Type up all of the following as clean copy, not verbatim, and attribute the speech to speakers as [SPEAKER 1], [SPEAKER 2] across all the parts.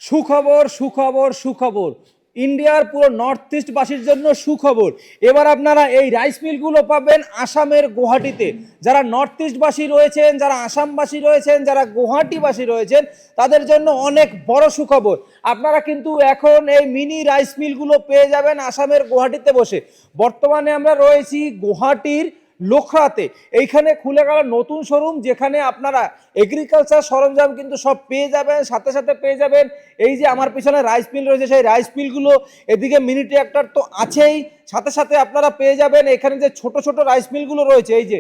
[SPEAKER 1] সুখবর সুখবর সুখবর, ইন্ডিয়ার পুরো নর্থ ইস্ট বাসীর জন্য সুখবর। এবার আপনারা এই রাইস মিলগুলো পাবেন আসামের গুয়াহাটিতে। যারা নর্থ ইস্ট বাসী রয়েছেন, যারা আসামবাসী রয়েছেন, যারা গুয়াহাটিবাসী রয়েছেন, তাদের জন্য অনেক বড় সুখবর। আপনারা কিন্তু এখন এই মিনি রাইস মিলগুলো পেয়ে যাবেন আসামের গুয়াহাটিতে বসে। বর্তমানে আমরা রয়েছি গুয়াহাটির লোখরাতে। এইখানে খুলে গেল নতুন শোরুম, যেখানে আপনারা এগ্রিকালচার সরঞ্জাম কিন্তু সব পেয়ে যাবেন। সাথে সাথে পেয়ে যাবেন এই যে আমার পিছনে রাইস মিল রয়েছে, সেই রাইস মিলগুলো, এদিকে মিনি ট্রাক্টর তো আছেই, সাথে সাথে আপনারা পেয়ে যাবেন এখানে যে ছোট ছোট রাইস মিলগুলো রয়েছে, এই যে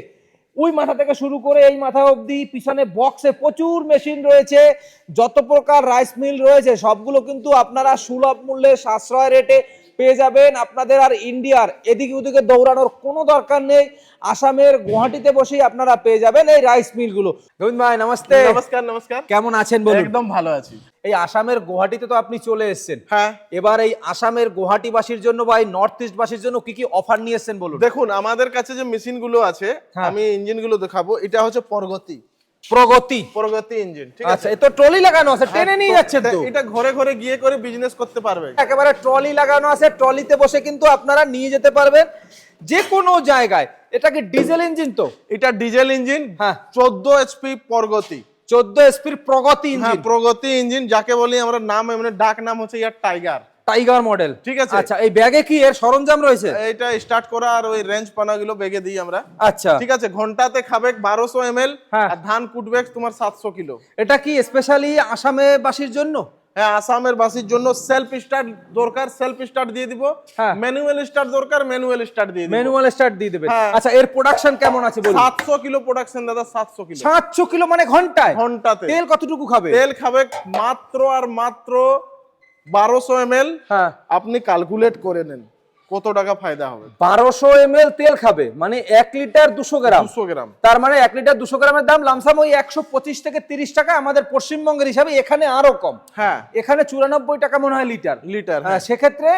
[SPEAKER 1] ওই মাথা থেকে শুরু করে এই মাথা অবধি, পিছনে বক্সে প্রচুর মেশিন রয়েছে। যত প্রকার রাইস মিল রয়েছে সবগুলো কিন্তু আপনারা সুলভ মূল্যে সাশ্রয় রেটে পেয়ে যাবেন। আপনাদের আর ইন্ডিয়ার এদিকে ওদিকে দৌড়ানোর কোনো দরকার নেই। আসামের গুয়াহাটিতে বসেই আপনারা পেয়ে যাবেন এই রাইস মিলগুলো। গোবিন্দ ভাই নমস্তে।
[SPEAKER 2] নমস্কার নমস্কার।
[SPEAKER 1] কেমন আছেন বলুন?
[SPEAKER 2] একদম ভালো আছি।
[SPEAKER 1] এই আসামের গুয়াহাটিতে তো আপনি চলে এসেছেন।
[SPEAKER 2] হ্যাঁ,
[SPEAKER 1] এবার এই আসামের গুয়াহাটিবাসীর জন্য বা এই নর্থ ইস্ট বাসীর জন্য কি কি অফার নিয়ে এসেছেন বলুন?
[SPEAKER 2] দেখুন আমাদের কাছে যে মেশিন গুলো আছে,
[SPEAKER 1] হ্যাঁ।
[SPEAKER 2] আমি ইঞ্জিন গুলো দেখাবো। এটা হচ্ছে
[SPEAKER 1] প্রগতি
[SPEAKER 2] ইঞ্জিন, ঠিক
[SPEAKER 1] আচ্ছা,
[SPEAKER 2] আছে।
[SPEAKER 1] এ তো ট্রলি লাগানো আছে, টেনে নিয়ে যাচ্ছেন তো।
[SPEAKER 2] এটা ঘরে ঘরে গিয়ে করে বিজনেস করতে পারবে।
[SPEAKER 1] একেবারে ট্রলি লাগানো আছে, ট্রলিতে বসে কিন্তু আপনারা নিয়ে যেতে পারবেন যে কোনো জায়গায়। এটা কি ডিজেল ইঞ্জিন তো?
[SPEAKER 2] এটা ডিজেল ইঞ্জিন,
[SPEAKER 1] হ্যাঁ।
[SPEAKER 2] 14 এইচপি প্রগতি।
[SPEAKER 1] 14 এসপির প্রগতি
[SPEAKER 2] হ্যাঁ,
[SPEAKER 1] ইঞ্জিন।
[SPEAKER 2] প্রগতি ইঞ্জিন যাকে বলি আমরা, নাম এমনি ডাক নাম হচ্ছে ইয়ার
[SPEAKER 1] টাইগার মডেল,
[SPEAKER 2] ঠিক আছে।
[SPEAKER 1] আচ্ছা, এই ব্যাগে কি এর সরঞ্জাম রয়েছে?
[SPEAKER 2] এটা স্টার্ট করা আর ওই রেঞ্জ পানাগুলো বেগে দিই আমরা।
[SPEAKER 1] আচ্ছা,
[SPEAKER 2] ঠিক আছে। ঘন্টাতে খাবে 1200 ml,
[SPEAKER 1] হ্যাঁ।
[SPEAKER 2] আর ধান কুটবে তোমার 700 কিলো।
[SPEAKER 1] এটা কি স্পেশালি আসামে বাসীর জন্য?
[SPEAKER 2] হ্যাঁ, আসামের বাসীর জন্য। সেলফ স্টার্ট দরকার, সেলফ স্টার্ট দিয়ে দিব।
[SPEAKER 1] হ্যাঁ।
[SPEAKER 2] ম্যানুয়াল স্টার্ট দরকার, ম্যানুয়াল স্টার্ট দিয়ে দিব।
[SPEAKER 1] ম্যানুয়াল স্টার্ট দিয়ে দেবেন।
[SPEAKER 2] হ্যাঁ।
[SPEAKER 1] আচ্ছা, এর প্রোডাকশন কেমন আছে বলুন?
[SPEAKER 2] 700 কিলো প্রোডাকশন দাদা, 700 কিলো।
[SPEAKER 1] 700 কিলো মানে ঘন্টায়?
[SPEAKER 2] ঘন্টাতে।
[SPEAKER 1] তেল কতটুকু খাবে?
[SPEAKER 2] তেল খাবে মাত্র আর মাত্র 1200 ml।
[SPEAKER 1] হ্যাঁ,
[SPEAKER 2] আপনি ক্যালকুলেট করে নেন কত টাকা ফায়দা হবে।
[SPEAKER 1] 1200 ml তেল খাবে মানে 1 লিটার 200 গ্রাম।
[SPEAKER 2] 200 গ্রাম,
[SPEAKER 1] তার মানে 1 লিটার 200 গ্রামের দাম লামসাম ওই 125 থেকে 30 টাকা আমাদের পশ্চিমবঙ্গের হিসাবে। এখানে আরো কম,
[SPEAKER 2] হ্যাঁ।
[SPEAKER 1] এখানে 94 টাকা মনে হয় লিটার।
[SPEAKER 2] হ্যাঁ।
[SPEAKER 1] সেক্ষেত্রে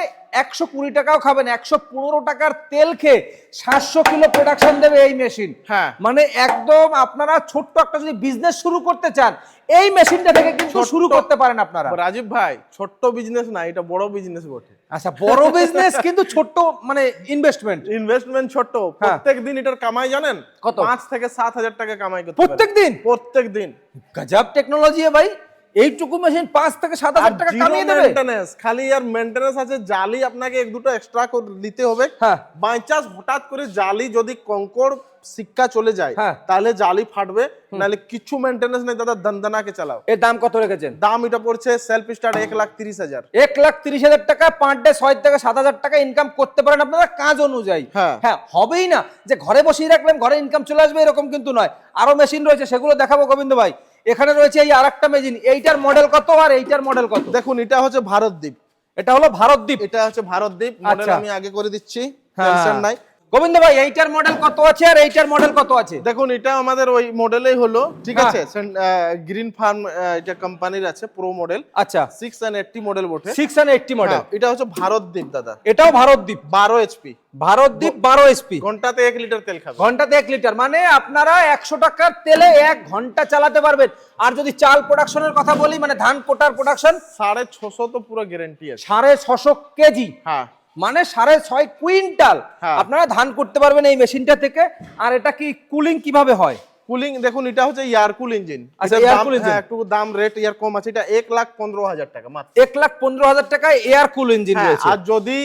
[SPEAKER 1] 120 টাকাও খাবেন, 115 টাকার তেল খেয়ে 700 কিলো প্রোডাকশন দেবে এই মেশিন।
[SPEAKER 2] হ্যাঁ।
[SPEAKER 1] মানে একদম আপনারা ছোট্ট একটা যদি বিজনেস শুরু করতে চান, এই মেশিনটা থেকে কিন্তু শুরু করতে পারেন আপনারা।
[SPEAKER 2] রাজীব ভাই, ছোট্ট বিজনেস না, এটা বড় বিজনেস বটে।
[SPEAKER 1] আচ্ছা, বড় বিজনেস কিন্তু ছোট্ট মানে
[SPEAKER 2] ইনভেস্টমেন্ট ছোট। প্রত্যেক দিন এটার কামাই জানেন
[SPEAKER 1] কত?
[SPEAKER 2] 5 থেকে 7 হাজার টাকা কামাই করতে
[SPEAKER 1] প্রত্যেক দিন?
[SPEAKER 2] প্রত্যেক দিন।
[SPEAKER 1] গজব টেকনোলজি ভাই, এইটুকু মেশিন 5 থেকে 7 হাজার টাকা কামিয়ে দেবে।
[SPEAKER 2] মেইনটেনেন্স, খালি আর মেইনটেনেন্স আছে। জালি আপনাকে এক দুটো এক্সট্রা করে দিতে হবে।
[SPEAKER 1] হ্যাঁ।
[SPEAKER 2] বাই চান্স হঠাৎ করে জালি যদি কঙ্কর সিক্কা চলে যায়,
[SPEAKER 1] হ্যাঁ,
[SPEAKER 2] তাহলে জালি ফাটবে, নাহলে কিছু মেইনটেনেন্স নেই দাদা, দন্দনাকে চালাও।
[SPEAKER 1] এর দাম কত রেখেছেন?
[SPEAKER 2] দাম এটা পড়ছে সেলফ স্টার্ট 1,30,000।
[SPEAKER 1] 1,30,000 টাকা পার ডে, 6 থেকে 7,000 টাকা ইনকাম করতে পারেন আপনারা কাজ অনুযায়ী।
[SPEAKER 2] হ্যাঁ।
[SPEAKER 1] হ্যাঁ, হবেই না যে ঘরে বসেই রাখলেন ঘরে ইনকাম চলে আসবে, এরকম কিন্তু নয়। আরো মেশিন রয়েছে, সেগুলো দেখাবো গোবিন্দ ভাই। এখানে রয়েছে এই আরেকটা মেশিন, এইটার মডেল কত আর এইটার মডেল কত?
[SPEAKER 2] দেখুন, এটা হচ্ছে ভারতদ্বীপ।
[SPEAKER 1] এটা হলো ভারতদ্বীপ।
[SPEAKER 2] এটা হচ্ছে ভারতদ্বীপ মডেল,
[SPEAKER 1] আচ্ছা।
[SPEAKER 2] আমি আগে করে দিচ্ছি,
[SPEAKER 1] হ্যাঁ।
[SPEAKER 2] টেনশন নাই।
[SPEAKER 1] গোবিন্দ ভাই, এইটার মডেল কত আছে আর এইটার মডেল কত আছে?
[SPEAKER 2] দেখুন, এটা আমাদের ওই মডেলেই হলো, ঠিক
[SPEAKER 1] হ্যাঁ।
[SPEAKER 2] আছে। গ্রিন ফার্ম এটা কোম্পানির আছে, প্রো মডেল।
[SPEAKER 1] আচ্ছা,
[SPEAKER 2] 680 মডেল বটে।
[SPEAKER 1] 680 মডেল।
[SPEAKER 2] এটা হচ্ছে ভারতদ্বীপ দাদা।
[SPEAKER 1] এটাও ভারতদ্বীপ।
[SPEAKER 2] 12 এইচপি।
[SPEAKER 1] ভারতদ্বীপ 12 এসপি।
[SPEAKER 2] ঘন্টাতে 1 লিটার তেল খাবে।
[SPEAKER 1] ঘন্টাতে 1 লিটার মানে আপনারা 100 টাকার তেলে 1 ঘন্টা চালাতে পারবেন। আর যদি চাল প্রোডাকশনের কথা বলি, মানে ধান কোটার প্রোডাকশন
[SPEAKER 2] 650 তো পুরো গ্যারান্টি আছে।
[SPEAKER 1] 650 কেজি,
[SPEAKER 2] হ্যাঁ,
[SPEAKER 1] মানে 6.5 কুইন্টাল
[SPEAKER 2] হ্যাঁ।
[SPEAKER 1] আপনারা ধান করতে পারবেন এই মেশিনটা থেকে। আর এটা কি কুলিং কিভাবে হয়?
[SPEAKER 2] কুলিং দেখুন, এটা হচ্ছে এয়ার কুল ইঞ্জিন।
[SPEAKER 1] আচ্ছা, এয়ার কুল ইঞ্জিন।
[SPEAKER 2] একটু দাম রেট ইয়ার কম আছে। এটা 1,15,000 টাকা মাত্র।
[SPEAKER 1] 1,15,000 টাকায় এয়ার কুল ইঞ্জিন
[SPEAKER 2] হ্যাঁ,
[SPEAKER 1] রয়েছে।
[SPEAKER 2] আর যদি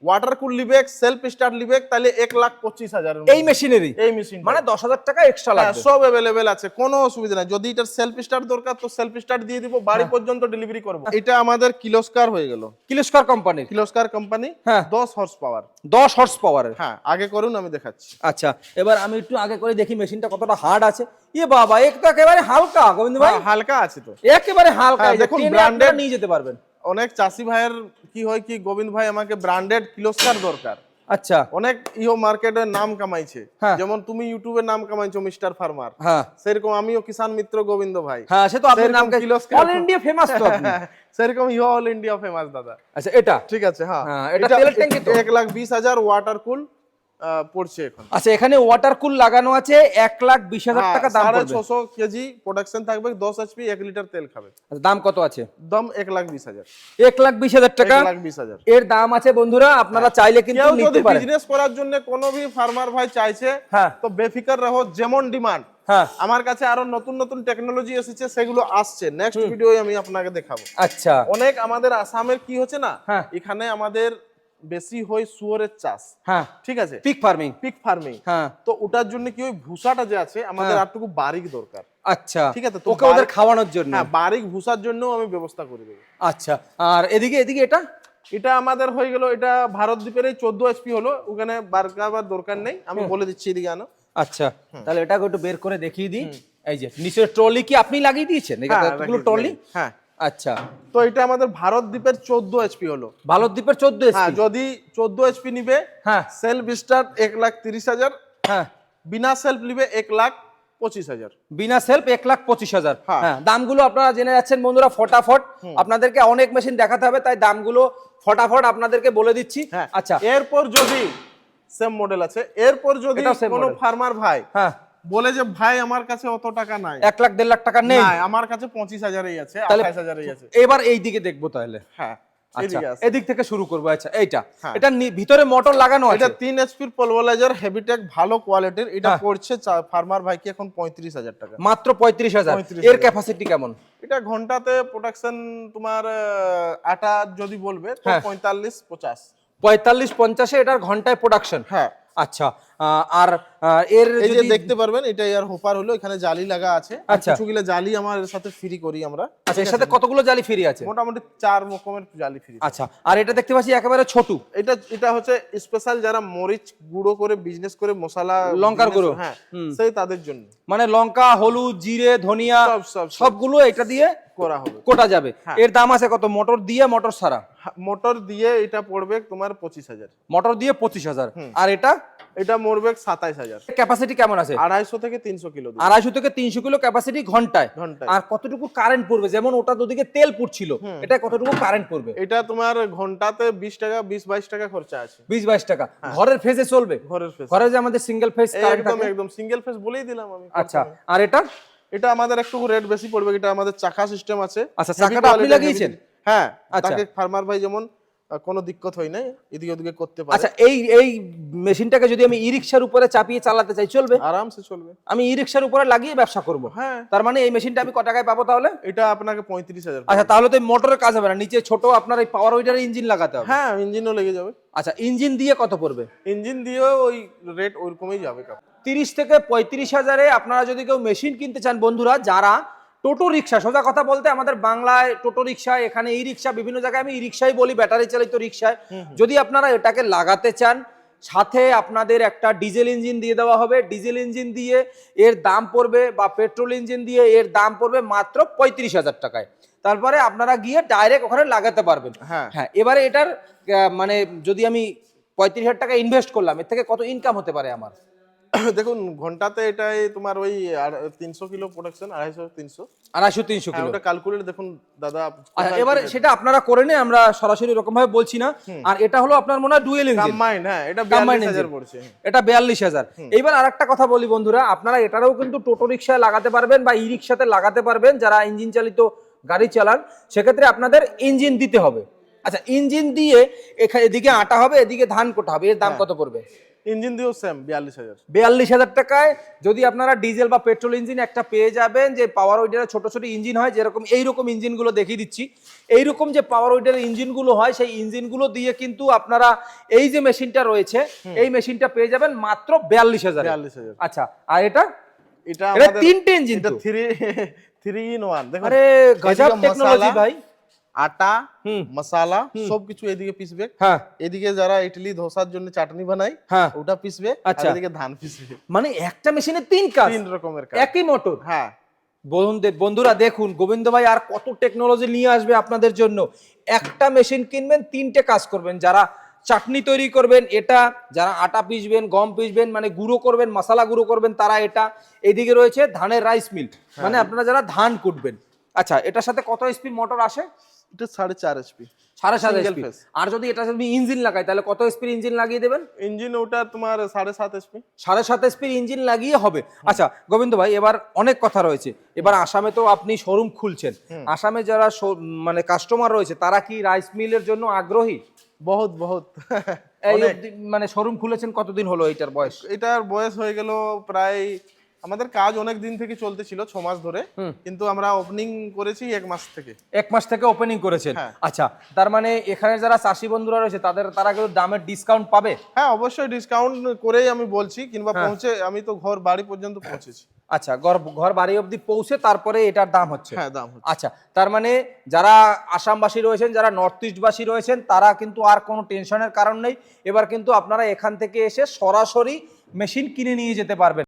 [SPEAKER 2] ওয়াটার কুল লিবে, সেলফ স্টার্ট লিবে, তাহলে 1,25,000
[SPEAKER 1] এই মেশিনেরই
[SPEAKER 2] এই মেশিন
[SPEAKER 1] মানে 10,000 টাকা এক্সট্রা লাগবে।
[SPEAKER 2] সব अवेलेबल আছে, কোনো অসুবিধা নাই। যদি এটার সেলফ স্টার্ট দরকার তো সেলফ স্টার্ট দিয়ে দিব, বাড়ি পর্যন্ত ডেলিভারি করব। এটা আমাদের কিলোস্কার হয়ে গেল,
[SPEAKER 1] কিলোস্কার কোম্পানির।
[SPEAKER 2] কিলোস্কার কোম্পানি।
[SPEAKER 1] হ্যাঁ।
[SPEAKER 2] 10 হর্স পাওয়ার।
[SPEAKER 1] 10 হর্স পাওয়ারের।
[SPEAKER 2] হ্যাঁ, আগে করুন, আমি দেখাচ্ছি।
[SPEAKER 1] আচ্ছা, এবার আমি একটু আগে করে দেখি মেশিনটা কতটা হার্ড আছে। ইয়ে বাবা, এক তো একেবারে হালকা গোবিন্দ ভাই।
[SPEAKER 2] হ্যাঁ, হালকা আছে তো,
[SPEAKER 1] একেবারে হালকা।
[SPEAKER 2] হ্যাঁ,
[SPEAKER 1] দেখুন,
[SPEAKER 2] দেখুন,
[SPEAKER 1] ব্র্যান্ডেড
[SPEAKER 2] branded
[SPEAKER 1] নিয়ে যেতে পারবেন।
[SPEAKER 2] অনেক চাষি ভাইয়ের কি হয় কি, গোবিন্দ ভাই আমাকে ব্র্যান্ডেড কিলোস্কার দরকার।
[SPEAKER 1] আচ্ছা,
[SPEAKER 2] অনেক মার্কেটে নাম কামাইছে।
[SPEAKER 1] হ্যাঁ।
[SPEAKER 2] যেমন তুমি ইউটিউবে নাম কামাইছো মিস্টার ফার্মার,
[SPEAKER 1] হ্যাঁ
[SPEAKER 2] সেরকম আমিও কিষান মিত্র গোবিন্দ ভাই।
[SPEAKER 1] হ্যাঁ, সে তো আপনার
[SPEAKER 2] সেরকম
[SPEAKER 1] নাম
[SPEAKER 2] কিলোস্কার।
[SPEAKER 1] অল ইন্ডিয়া ফেমাস তো আপনি।
[SPEAKER 2] সেরকম অল ইন্ডিয়া ফেমাস দাদা।
[SPEAKER 1] আচ্ছা, এটা
[SPEAKER 2] ঠিক আছে। হ্যাঁ,
[SPEAKER 1] হ্যাঁ, এটা তেলের ট্যাঙ্কি তো?
[SPEAKER 2] 1,20,000 ওয়াটার কুল, পড়ছে এখন।
[SPEAKER 1] আচ্ছা, এখানে ওয়াটার কুল লাগানো আছে, 1,20,000 টাকা দাম পড়বে।
[SPEAKER 2] 650 কেজি প্রোডাকশন থাকবে, 10 এইচপি, 1 লিটার তেল খাবে।
[SPEAKER 1] আচ্ছা, দাম কত আছে?
[SPEAKER 2] দাম 1,20,000।
[SPEAKER 1] 1,20,000 টাকা
[SPEAKER 2] 1,20,000
[SPEAKER 1] এর দাম আছে বন্ধুরা, আপনারা চাইলে কিন্তু
[SPEAKER 2] কেউ
[SPEAKER 1] নিতে
[SPEAKER 2] যদি
[SPEAKER 1] পারেন।
[SPEAKER 2] বিজনেস করার জন্য কোনো ভি ফার্মার ভাই চাইছে,
[SPEAKER 1] হ্যাঁ
[SPEAKER 2] তো বেফিকার রহো, যেমন ডিমান্ড।
[SPEAKER 1] হ্যাঁ
[SPEAKER 2] আমার কাছে আরো নতুন নতুন টেকনোলজি এসেছে, সেগুলো আসছে, নেক্সট ভিডিওয়ে আমি আপনাকে দেখাবো।
[SPEAKER 1] আচ্ছা
[SPEAKER 2] অনেক আমাদের আসামের কি হচ্ছে না,
[SPEAKER 1] হ্যাঁ।
[SPEAKER 2] এখানে আমাদের বেশি হয় শুয়োরের চাষ,
[SPEAKER 1] হ্যাঁ
[SPEAKER 2] ঠিক আছে,
[SPEAKER 1] পিক ফার্মিং।
[SPEAKER 2] Pick farming.
[SPEAKER 1] হ্যাঁ
[SPEAKER 2] তো ওটার জন্য কি ওই ভুসাটা যে আছে আমাদের আরটুকু বারিক দরকার।
[SPEAKER 1] আচ্ছা,
[SPEAKER 2] ঠিক আছে, তো
[SPEAKER 1] ওকে ওদের খাওয়ানোর জন্য।
[SPEAKER 2] হ্যাঁ, বারিক ভুসার জন্য আমি ব্যবস্থা করে দেবো।
[SPEAKER 1] আচ্ছা, আর এদিকে এদিকে এটা
[SPEAKER 2] এটা আমাদের হয়ে গেল, এটা ভারত দ্বীপের 14 এইচপি হলো, ওখানে বারকাবার দরকার নেই, আমি বলে দিচ্ছি এদিকে আনো।
[SPEAKER 1] আচ্ছা, তাহলে এটাকে একটু বের করে দেখিয়ে দিই। এই যে নিচের ট্রলি কি আপনি লাগিয়ে দিয়েছেন? এগুলো ট্রলি।
[SPEAKER 2] হ্যাঁ,
[SPEAKER 1] আচ্ছা,
[SPEAKER 2] তো এটা আমাদের ভারত দ্বীপের 14 এইচপি হলো।
[SPEAKER 1] ভারত দ্বীপের 14
[SPEAKER 2] হ্যাঁ,
[SPEAKER 1] এসপি।
[SPEAKER 2] যদি 14 এইচপি নিবে,
[SPEAKER 1] হ্যাঁ
[SPEAKER 2] সেলফ স্টার্ট 1,30,000,
[SPEAKER 1] হ্যাঁ,
[SPEAKER 2] বিনা সেলফ নিবে 1,25,000।
[SPEAKER 1] বিনা সেলফ 1,25,000।
[SPEAKER 2] হ্যাঁ।
[SPEAKER 1] হ্যাঁ, দামগুলো আপনারা জেনে যাচ্ছেন বন্ধুরা ফটাফট। আপনাদেরকে অনেক মেশিন দেখাতে হবে, তাই দামগুলো ফটাফট আপনাদেরকে বলে দিচ্ছি।
[SPEAKER 2] হ্যাঁ,
[SPEAKER 1] আচ্ছা,
[SPEAKER 2] এরপর যদি সেম মডেল আছে, এরপর যদি
[SPEAKER 1] এটাও same
[SPEAKER 2] কোনো
[SPEAKER 1] model।
[SPEAKER 2] ফার্মার ভাই
[SPEAKER 1] হ্যাঁ,
[SPEAKER 2] বলে যে ভাই আমার কাছে অত টাকা নাই,
[SPEAKER 1] 1,00,000-1,50,000 টাকা নেই,
[SPEAKER 2] নাই, আমার কাছে 25,000-এই আছে,
[SPEAKER 1] তাহলে
[SPEAKER 2] 28,000-এই আছে।
[SPEAKER 1] এবার এই দিকে দেখবো তাহলে।
[SPEAKER 2] হ্যাঁ,
[SPEAKER 1] আচ্ছা,
[SPEAKER 2] এদিকে আছে।
[SPEAKER 1] এদিক থেকে শুরু করবো। আচ্ছা, এইটা
[SPEAKER 2] হ্যাঁ।
[SPEAKER 1] এটা ভিতরে মোটর লাগানো আছে।
[SPEAKER 2] এটা 3 এইচপির পলভারাইজার, হেভিটেক, ভালো কোয়ালিটির। এটা
[SPEAKER 1] হ্যাঁ।
[SPEAKER 2] পড়ছে ফার্মার ভাইকে এখন 35,000 টাকা।
[SPEAKER 1] মাত্র 35,000।
[SPEAKER 2] 35,000
[SPEAKER 1] এর ক্যাপাসিটি কেমন?
[SPEAKER 2] এটা ঘন্টাতে প্রোডাকশন তোমার আটা যদি বলবে তো
[SPEAKER 1] হ্যাঁ।
[SPEAKER 2] 45-50।
[SPEAKER 1] 45-50 এটার ঘন্টায় প্রোডাকশন।
[SPEAKER 2] হ্যাঁ,
[SPEAKER 1] আচ্ছা, আর এর
[SPEAKER 2] এই যে
[SPEAKER 1] যদি
[SPEAKER 2] দেখতে পারবেন, এটা এয়ার হোপার হলো, এখানে জালি লাগা আছে।
[SPEAKER 1] আচ্ছা।
[SPEAKER 2] কিছুগুলো জালি আমার এর সাথে ফ্রি করি আমরা।
[SPEAKER 1] আচ্ছা, এর সাথে কতগুলো জালি ফ্রি আছে?
[SPEAKER 2] মোটামুটি 4 রকমের জালি ফ্রি।
[SPEAKER 1] আচ্ছা, আর এটা দেখতে পাচ্ছি একেবারে ছোট।
[SPEAKER 2] এটা হচ্ছে স্পেশাল যারা মরিচ গুঁড়ো করে বিজনেস করে, মশলা
[SPEAKER 1] লঙ্কার
[SPEAKER 2] business-
[SPEAKER 1] গুঁড়ো।
[SPEAKER 2] হ্যাঁ, সেই তাদের জন্য
[SPEAKER 1] মানে লঙ্কা, হলুদ, জিরে, ধনিয়া
[SPEAKER 2] সব
[SPEAKER 1] সবগুলো এটা দিয়ে
[SPEAKER 2] করা হবে।
[SPEAKER 1] কোটা যাবে।
[SPEAKER 2] হ্যাঁ।
[SPEAKER 1] এর দাম আছে কত? মোটর দিয়ে, মোটর ছাড়া?
[SPEAKER 2] মোটর দিয়ে এটা পড়বে তোমার 25,000।
[SPEAKER 1] মোটর দিয়ে 25,000। আর এটা
[SPEAKER 2] এটা মরবে 27,000।
[SPEAKER 1] ক্যাপাসিটি কেমন আছে?
[SPEAKER 2] 250 থেকে 300 কিলো দিবে।
[SPEAKER 1] 250 থেকে 300 কিলো ক্যাপাসিটি ঘন্টায়।
[SPEAKER 2] ঘন্টায়।
[SPEAKER 1] আর কতটুকু কারেন্ট পড়বে? যেমন ওটা দুদিকে তেল পুড়ছিল, এটা কতটুকু কারেন্ট পড়বে?
[SPEAKER 2] এটা তোমার ঘন্টাতে 20 টাকা, 20-22 টাকা খরচা আছে।
[SPEAKER 1] 20-22 টাকা। ঘরের ফেজে চলবে?
[SPEAKER 2] ঘরের ফেস
[SPEAKER 1] ঘরে যে আমাদের সিঙ্গেল ফেজ কারেন্ট
[SPEAKER 2] একদম
[SPEAKER 1] থাকে।
[SPEAKER 2] একদম সিঙ্গেল ফেস বলেই দিলাম আমি।
[SPEAKER 1] আচ্ছা, আর এটা?
[SPEAKER 2] এটা আমাদের একটু রেট বেশি পড়বে। এটা আমাদের চাকা সিস্টেম আছে।
[SPEAKER 1] আচ্ছা,
[SPEAKER 2] Heavy
[SPEAKER 1] চাকাটা আপনি
[SPEAKER 2] quality,
[SPEAKER 1] লাগিয়েছেন?
[SPEAKER 2] heavy- হ্যাঁ,
[SPEAKER 1] আচ্ছা।
[SPEAKER 2] তাকে ফার্মার ভাই যেমন কোনো দিক্কত হয় না, এদিকে ওদিকে করতে পারে।
[SPEAKER 1] আচ্ছা, এই মেশিনটাকে যদি আমি ই রিকশার উপরে চাপিয়ে চালাতে চাই চলবে?
[SPEAKER 2] আরামসে চলবে।
[SPEAKER 1] আমি ই রিকশার উপরে লাগিয়ে ব্যবসা করব।
[SPEAKER 2] হ্যাঁ,
[SPEAKER 1] তার মানে এই মেশিনটা আমি কত টাকায় পাবো তাহলে?
[SPEAKER 2] এটা আপনাকে 35,000।
[SPEAKER 1] আচ্ছা, তাহলে তো মোটরের কাজ হবে না, নিচে ছোট আপনার এই পাওয়ার উইডারের ইঞ্জিন লাগাতে হবে।
[SPEAKER 2] হ্যাঁ, ইঞ্জিনও লেগে যাবে।
[SPEAKER 1] আচ্ছা, ইঞ্জিন দিয়ে কত পড়বে?
[SPEAKER 2] ইঞ্জিন দিয়েও ওই রেট ওরকমই যাবে।
[SPEAKER 1] 30 থেকে 35,000-এ আপনারা যদি কেউ মেশিন কিনতে চান বন্ধুরা, যারা টোটো রিক্সা, সোজা কথা বলতে আমাদের বাংলায় টোটো রিক্সা, এখানে ই রিক্সা, বিভিন্ন জায়গায় আমি ই রিক্সাই বলি, ব্যাটারি চালিত রিক্সায়। যদি আপনারা এটাকে লাগাতে চান, সাথে আপনাদের একটা ডিজেল ইঞ্জিন দিয়ে দেওয়া হবে। ডিজেল ইঞ্জিন দিয়ে এর দাম পড়বে, বা পেট্রোল ইঞ্জিন দিয়ে এর দাম পড়বে মাত্র 35,000 টাকায়। তারপরে আপনারা গিয়ে ডাইরেক্ট ওখানে লাগাতে পারবেন।
[SPEAKER 2] হ্যাঁ।
[SPEAKER 1] হ্যাঁ, এবারে এটার মানে যদি আমি 35,000 টাকা ইনভেস্ট করলাম, এর থেকে কত ইনকাম হতে পারে আমার?
[SPEAKER 2] দেখুন, ঘন্টাতে এটাই তোমার ওই 300 কিলো প্রোডাকশন, 250-300।
[SPEAKER 1] 250-300
[SPEAKER 2] হ্যাঁ,
[SPEAKER 1] কিলো।
[SPEAKER 2] ওটা ক্যালকুলেট দেখুন দাদা।
[SPEAKER 1] আচ্ছা, এবারে সেটা আপনারা করে নেন, আমরা সরাসরি এরকম ভাবে বলছি না। আর এটা হলো আপনার মনে হয় ডুয়েল ইঞ্জিন।
[SPEAKER 2] কম্বাইন্ড, হ্যাঁ, এটা
[SPEAKER 1] Combined
[SPEAKER 2] 42,000
[SPEAKER 1] engine।
[SPEAKER 2] পড়ছে।
[SPEAKER 1] এটা 42,000। এইবার আরেকটা কথা বলি বন্ধুরা, আপনারা এটারও কিন্তু টোটো রিক্সায় লাগাতে পারবেন বা ই রিক্সাতে লাগাতে পারবেন, যারা ইঞ্জিন চালিত গাড়ি চালান। সেক্ষেত্রে আপনাদের ইঞ্জিন দিতে হবে। আচ্ছা, ইঞ্জিন দিয়ে এদিকে আটা হবে, এদিকে ধান কোটা হবে। এর দাম কত পড়বে?
[SPEAKER 2] ইঞ্জিন দিয়েও সেম 42,000।
[SPEAKER 1] 42,000 টাকায় যদি আপনারা ডিজেল বা পেট্রোল ইঞ্জিন একটা পেয়ে যাবেন, যে পাওয়ার উইডারের ছোট ছোট ইঞ্জিন হয়, যেরকম এইরকম ইঞ্জিনগুলো দেখিয়ে দিচ্ছি, এইরকম যে পাওয়ার উইডারের ইঞ্জিনগুলো হয়, সেই ইঞ্জিনগুলো দিয়ে কিন্তু আপনারা এই যে মেশিনটা রয়েছে, এই মেশিনটা পেয়ে যাবেন মাত্র 42,000।
[SPEAKER 2] 42,000।
[SPEAKER 1] আচ্ছা, আর এটা?
[SPEAKER 2] এটা
[SPEAKER 1] এটা
[SPEAKER 2] আমাদের
[SPEAKER 1] 3টে ইঞ্জিন
[SPEAKER 2] এটা
[SPEAKER 1] তো।
[SPEAKER 2] 3 in 1। দেখুন,
[SPEAKER 1] আরে গজব
[SPEAKER 2] এদিকে
[SPEAKER 1] টেকনোলজি
[SPEAKER 2] মশলা,
[SPEAKER 1] ভাই।
[SPEAKER 2] আটা, মশলা সবকিছু এদিকে পিসবে।
[SPEAKER 1] হ্যাঁ
[SPEAKER 2] এদিকে যারা ইডলি ধোসার জন্য চাটনি বানায়,
[SPEAKER 1] হ্যাঁ।
[SPEAKER 2] ওটা পিসবে। আর
[SPEAKER 1] আচ্ছা।
[SPEAKER 2] এদিকে ধান পিসবে।
[SPEAKER 1] মানে একটা মেশিনে 3 কাজ,
[SPEAKER 2] 3 রকমের কাজ।
[SPEAKER 1] একই মোটর।
[SPEAKER 2] হ্যাঁ,
[SPEAKER 1] বন্ধুরা দেখুন, গোবিন্দ ভাই আর কত টেকনোলজি নিয়ে আসবে আপনাদের জন্য। একটা মেশিন কিনবেন, 3টে কাজ করবেন। যারা চাটনি তৈরি করবেন এটা, যারা আটা পিসবেন, গম পিসবেন, মানে গুঁড়ো করবেন, মশলা গুঁড়ো করবেন, তারা এটা। এদিকে রয়েছে ধানের রাইস মিল, মানে আপনারা যারা ধান কুটবেন। আচ্ছা, এটার সাথে কত এসপি মোটর আসে?
[SPEAKER 2] এটা 4.5 HP
[SPEAKER 1] 7.5
[SPEAKER 2] Single
[SPEAKER 1] HP।
[SPEAKER 2] phase।
[SPEAKER 1] আর যদি এটা যদি ইঞ্জিন লাগাই তাহলে কত এসপির ইঞ্জিন লাগিয়ে দেবেন?
[SPEAKER 2] ইঞ্জিন ওটা তোমার 7.5 HP।
[SPEAKER 1] 7.5 এসপির ইঞ্জিন লাগিয়ে হবে। আচ্ছা গোবিন্দ ভাই, এবার অনেক কথা রয়েছে। এবার আসামে তো আপনি শোরুম খুলছেন, আসামে যারা মানে কাস্টমার রয়েছে তারা কি রাইস মিলের জন্য আগ্রহী?
[SPEAKER 2] বহুত বহুত
[SPEAKER 1] এই
[SPEAKER 2] অনেক।
[SPEAKER 1] অবধি মানে শোরুম খুলেছেন কতদিন হলো এইটার বয়স?
[SPEAKER 2] এটার বয়স হয়ে গেল প্রায়, আমাদের কাজ অনেক দিন থেকে চলতেছিল 6 মাস ধরে, কিন্তু আমরা ওপেনিং করেছি 1 মাস থেকে।
[SPEAKER 1] 1 মাস থেকে ওপেনিং করেছেন।
[SPEAKER 2] হ্যাঁ।
[SPEAKER 1] আচ্ছা, তার মানে এখানে যারা চাষি বন্ধুরা রয়েছে তারা কিন্তু দামের ডিসকাউন্ট পাবে?
[SPEAKER 2] হ্যাঁ অবশ্যই ডিসকাউন্ট করেই আমি বলছি, কিংবা
[SPEAKER 1] হ্যাঁ।
[SPEAKER 2] পৌঁছে আমি তো ঘর বাড়ি পর্যন্ত পৌঁছেছি।
[SPEAKER 1] আচ্ছা, ঘর বাড়ি অবধি পৌঁছে তারপরে এটার দাম হচ্ছে?
[SPEAKER 2] হ্যাঁ দাম হচ্ছে।
[SPEAKER 1] আচ্ছা, তার মানে যারা আসামবাসী রয়েছেন, যারা নর্থ ইস্টবাসী রয়েছেন, তারা কিন্তু আর কোনো টেনশনের কারণ নেই। এবার কিন্তু আপনারা এখান থেকে এসে সরাসরি মেশিন কিনে নিয়ে যেতে পারবেন।